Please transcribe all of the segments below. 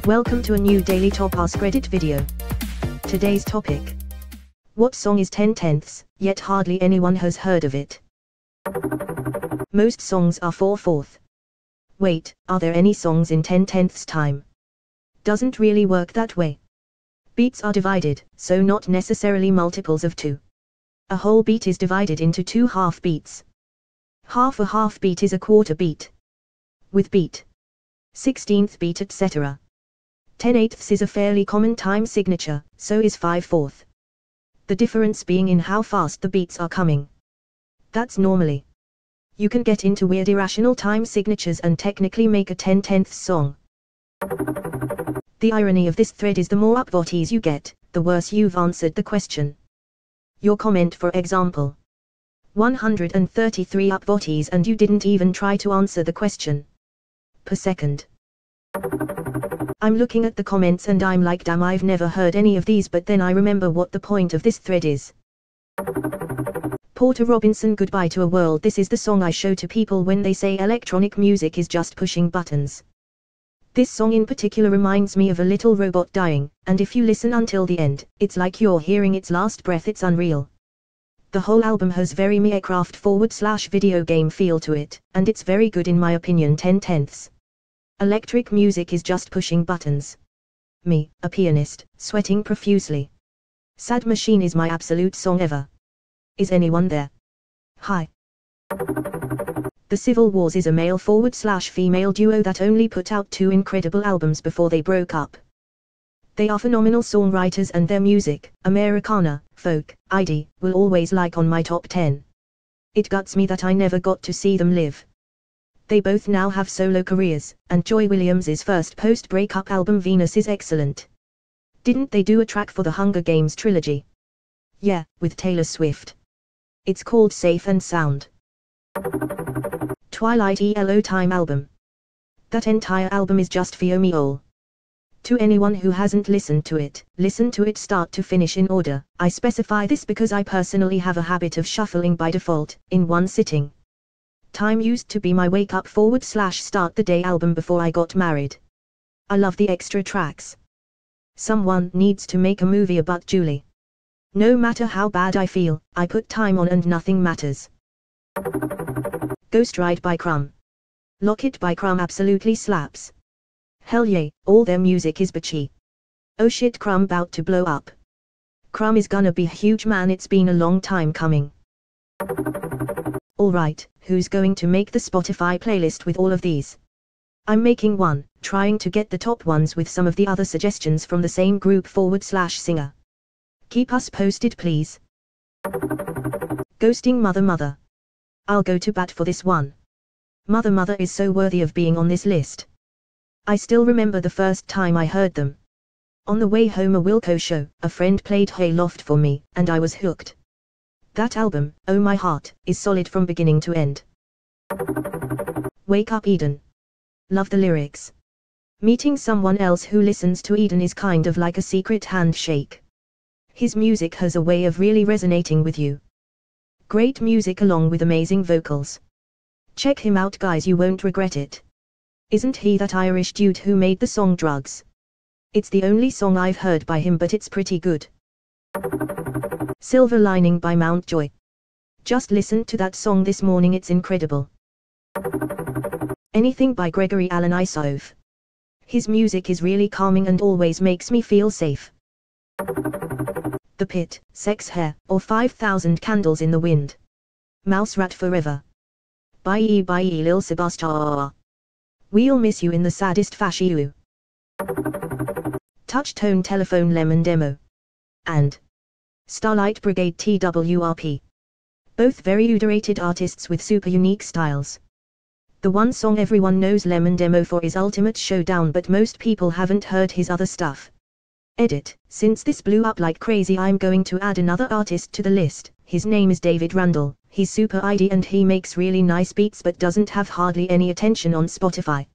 Welcome to a new Daily Top Askreddit video. Today's topic. What song is 10/10ths, yet hardly anyone has heard of it? Most songs are 4/4. Wait, are there any songs in 10/10ths time? Doesn't really work that way. Beats are divided, so not necessarily multiples of 2. A whole beat is divided into 2 half beats. Half a half beat is a quarter beat. With beat, 16th beat etc. 10/8ths is a fairly common time signature, so is 5/4. The difference being in how fast the beats are coming. That's normally. You can get into weird irrational time signatures and technically make a 10/10ths song. The irony of this thread is the more upvotes you get, the worse you've answered the question. Your comment, for example. 133 upvotes and you didn't even try to answer the question. Per second. I'm looking at the comments and I'm like, damn, I've never heard any of these, but then I remember what the point of this thread is. Porter Robinson, Goodbye to a World. This is the song I show to people when they say electronic music is just pushing buttons. This song in particular reminds me of a little robot dying, and if you listen until the end, it's like you're hearing its last breath. It's unreal. The whole album has very Minecraft/video game feel to it, and it's very good in my opinion. 10/10ths. Electric music is just pushing buttons. Me, a pianist, sweating profusely. Sad Machine is my absolute song ever. Is anyone there? Hi. The Civil Wars is a male/female duo that only put out 2 incredible albums before they broke up. They are phenomenal songwriters and their music, Americana, folk, indie, will always like on my top 10. It guts me that I never got to see them live. They both now have solo careers, and Joy Williams' first post-breakup album Venus is excellent. Didn't they do a track for the Hunger Games trilogy? Yeah, with Taylor Swift. It's called Safe and Sound. Twilight ELO Time album. That entire album is just Fiomi all. To anyone who hasn't listened to it, listen to it start to finish in order. I specify this because I personally have a habit of shuffling by default, in one sitting. Time used to be my wake-up/start the day album before I got married. I love the extra tracks. Someone needs to make a movie about Julie. No matter how bad I feel, I put Time on and nothing matters. Ghost Ride by Crumb. Lock It by Crumb absolutely slaps. Hell yeah, all their music is bitchy. Oh shit, Crumb bout to blow up. Crumb is gonna be huge, man, it's been a long time coming. Alright, who's going to make the Spotify playlist with all of these? I'm making one, trying to get the top ones with some of the other suggestions from the same group/singer. Keep us posted please. Ghosting Mother. I'll go to bat for this one. Mother is so worthy of being on this list. I still remember the first time I heard them. On the way home a Wilco show, a friend played Hey Loft for me, and I was hooked. That album, Oh My Heart, is solid from beginning to end. Wake Up Eden. Love the lyrics. Meeting someone else who listens to Eden is kind of like a secret handshake. His music has a way of really resonating with you. Great music along with amazing vocals. Check him out guys, you won't regret it. Isn't he that Irish dude who made the song Drugs? It's the only song I've heard by him, but it's pretty good. Silver Lining by Mountjoy. Just listened to that song this morning, it's incredible. Anything by Gregory Alan Isove. His music is really calming and always makes me feel safe. The Pit, Sex Hair, or 5,000 Candles in the Wind. Mouse Rat Forever. Bye Lil Sebastian. We'll miss you in the saddest fashion. Touchtone Telephone Lemon Demo. And Starlight Brigade TWRP. Both very underrated artists with super unique styles. The one song everyone knows Lemon Demo for is Ultimate Showdown, but most people haven't heard his other stuff. Edit, since this blew up like crazy I'm going to add another artist to the list. His name is David Randall. He's super indie and he makes really nice beats but doesn't have hardly any attention on Spotify.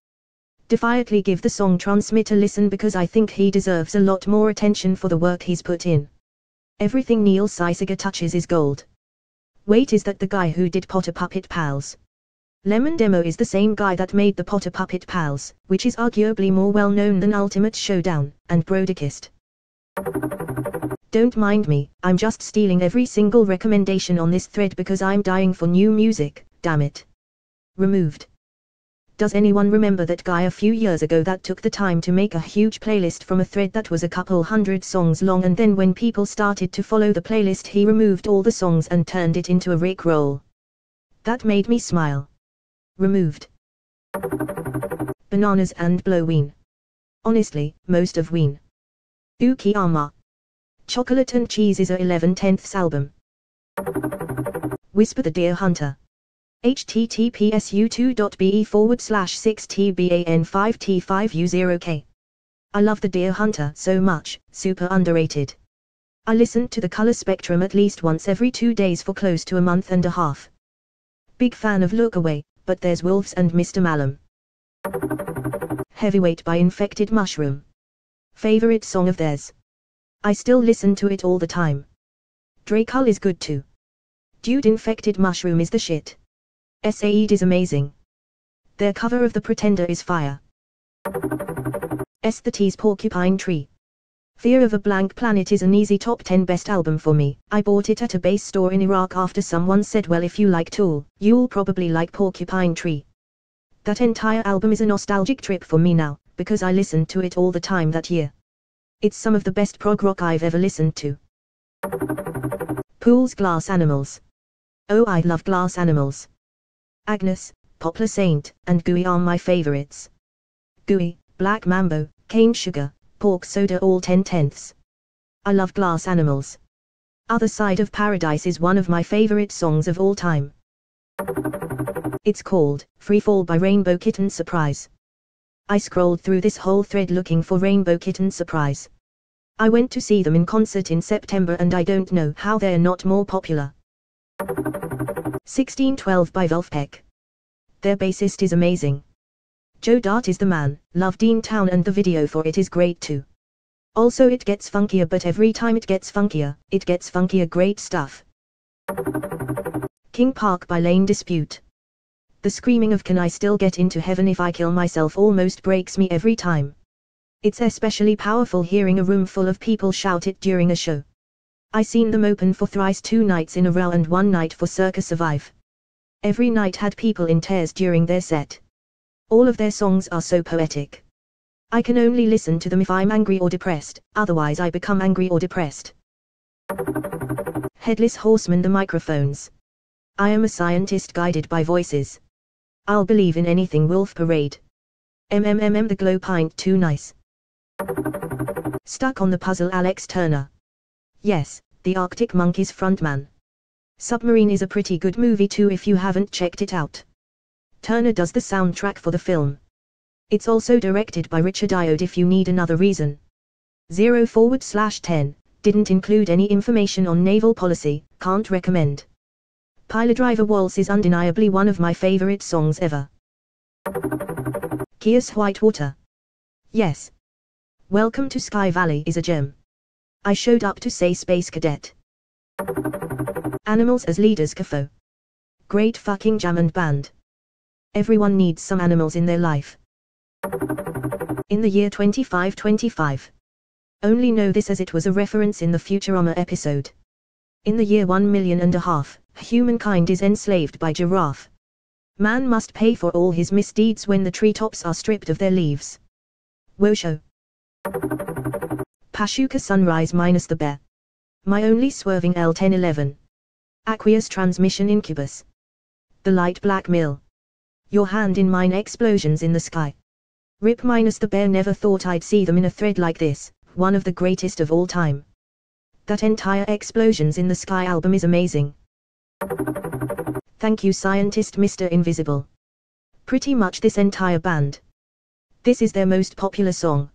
Defiantly give the song Transmit a listen because I think he deserves a lot more attention for the work he's put in. Everything Neil Seisiger touches is gold. Wait, is that the guy who did Potter Puppet Pals? Lemon Demo is the same guy that made the Potter Puppet Pals, which is arguably more well known than Ultimate Showdown, and Broadcast. Don't mind me, I'm just stealing every single recommendation on this thread because I'm dying for new music, damn it. Removed. Does anyone remember that guy a few years ago that took the time to make a huge playlist from a thread that was a couple hundred songs long, and then when people started to follow the playlist he removed all the songs and turned it into a Rickroll? That made me smile. Removed. Bananas and Bloween. Honestly, most of Ween. Ukiyama. Chocolate and Cheese is a 11/10ths album. Whisper the Deer Hunter. https://be/6tban5t5u0k. I love the Deer Hunter so much, super underrated. I listened to the color spectrum at least once every 2 days for close to a month and a half. Big fan of Look Away, but there's Wolves and Mr. Malum. Heavyweight by Infected Mushroom. Favorite song of theirs. I still listen to it all the time. Dracull is good too. Dude, Infected Mushroom is the shit. Saeed is amazing. Their cover of The Pretender is fire. The Tease Porcupine Tree. Fear of a Blank Planet is an easy top 10 best album for me. I bought it at a bass store in Iraq after someone said, well, if you like Tool, you'll probably like Porcupine Tree. That entire album is a nostalgic trip for me now, because I listened to it all the time that year. It's some of the best prog rock I've ever listened to. Pool's Glass Animals. Oh, I love Glass Animals. Agnes, Poplar Saint, and Gooey are my favorites. Gooey, Black Mambo, Cane Sugar, Pork Soda, all 10/10ths. I love Glass Animals. Other Side of Paradise is one of my favorite songs of all time. It's called Free Fall by Rainbow Kitten Surprise. I scrolled through this whole thread looking for Rainbow Kitten Surprise. I went to see them in concert in September and I don't know how they're not more popular. 1612 by Wolfpack. Their bassist is amazing. Joe Dart is the man. Love Dean Town and the video for it is great too. Also it gets funkier, but every time it gets funkier, great stuff. King Park by Lane Dispute. The screaming of "Can I still get into heaven if I kill myself" almost breaks me every time. It's especially powerful hearing a room full of people shout it during a show. I seen them open for thrice 2 nights in a row and 1 night for Circa Survive. Every night had people in tears during their set. All of their songs are so poetic. I can only listen to them if I'm angry or depressed, otherwise I become angry or depressed. Headless Horseman, The Microphones. I am a scientist guided by voices. I'll believe in anything. Wolf Parade. The Glow Pint Too Nice. Stuck on the Puzzle, Alex Turner. Yes, the Arctic Monkeys frontman. Submarine is a pretty good movie too if you haven't checked it out. Turner does the soundtrack for the film. It's also directed by Richard Iode if you need another reason. 0/10, didn't include any information on naval policy, can't recommend. Piledriver Waltz is undeniably one of my favorite songs ever. Kyuss, Whitewater. Yes. Welcome to Sky Valley is a gem. I showed up to say Space Cadet. Animals as Leaders, Kafo. Great fucking jam and band. Everyone needs some animals in their life. In the Year 2525. Only know this as it was a reference in the Futurama episode. In the year 1,500,000, humankind is enslaved by giraffe. Man must pay for all his misdeeds when the treetops are stripped of their leaves. Wosho. Pashuka Sunrise minus the bear. My only swerving L1011. Aqueous Transmission Incubus. The Light Black Mill. Your Hand in Mine, Explosions in the Sky. Rip minus the bear, never thought I'd see them in a thread like this, one of the greatest of all time. That entire Explosions in the Sky album is amazing. Thank you, Scientist Mr. Invisible. Pretty much this entire band. This is their most popular song.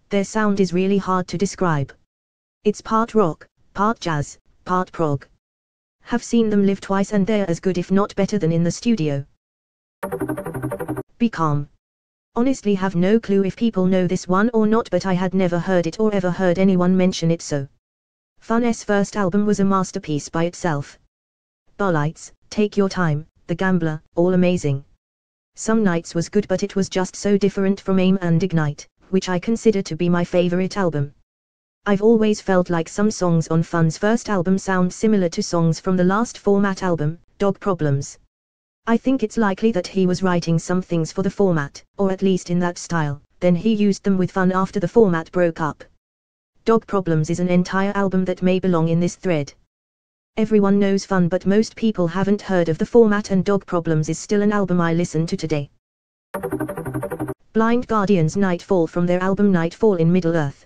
Their sound is really hard to describe. It's part rock, part jazz, part prog. Have seen them live twice and they're as good if not better than in the studio. Be Calm. Honestly have no clue if people know this one or not, but I had never heard it or ever heard anyone mention it, so. Fun's first album was a masterpiece by itself. Barlights, Take Your Time, The Gambler, all amazing. Some Nights was good, but it was just so different from Aim and Ignite, which I consider to be my favorite album. I've always felt like some songs on Fun's first album sound similar to songs from the last Format album, Dog Problems. I think it's likely that he was writing some things for the Format, or at least in that style, then he used them with Fun after the Format broke up. Dog Problems is an entire album that may belong in this thread. Everyone knows Fun, but most people haven't heard of the Format, and Dog Problems is still an album I listen to today. Blind Guardian's Nightfall from their album Nightfall in Middle-earth.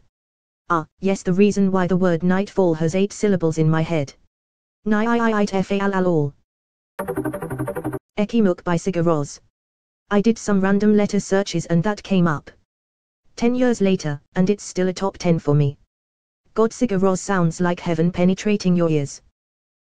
Ah, yes, the reason why the word Nightfall has 8 syllables in my head. Ni-I-I-I-T-F-A-L-L-all. Ekimuk by Sigur Rós. I did some random letter searches and that came up. 10 years later, and it's still a top 10 for me. God, Sigur Rós sounds like heaven penetrating your ears.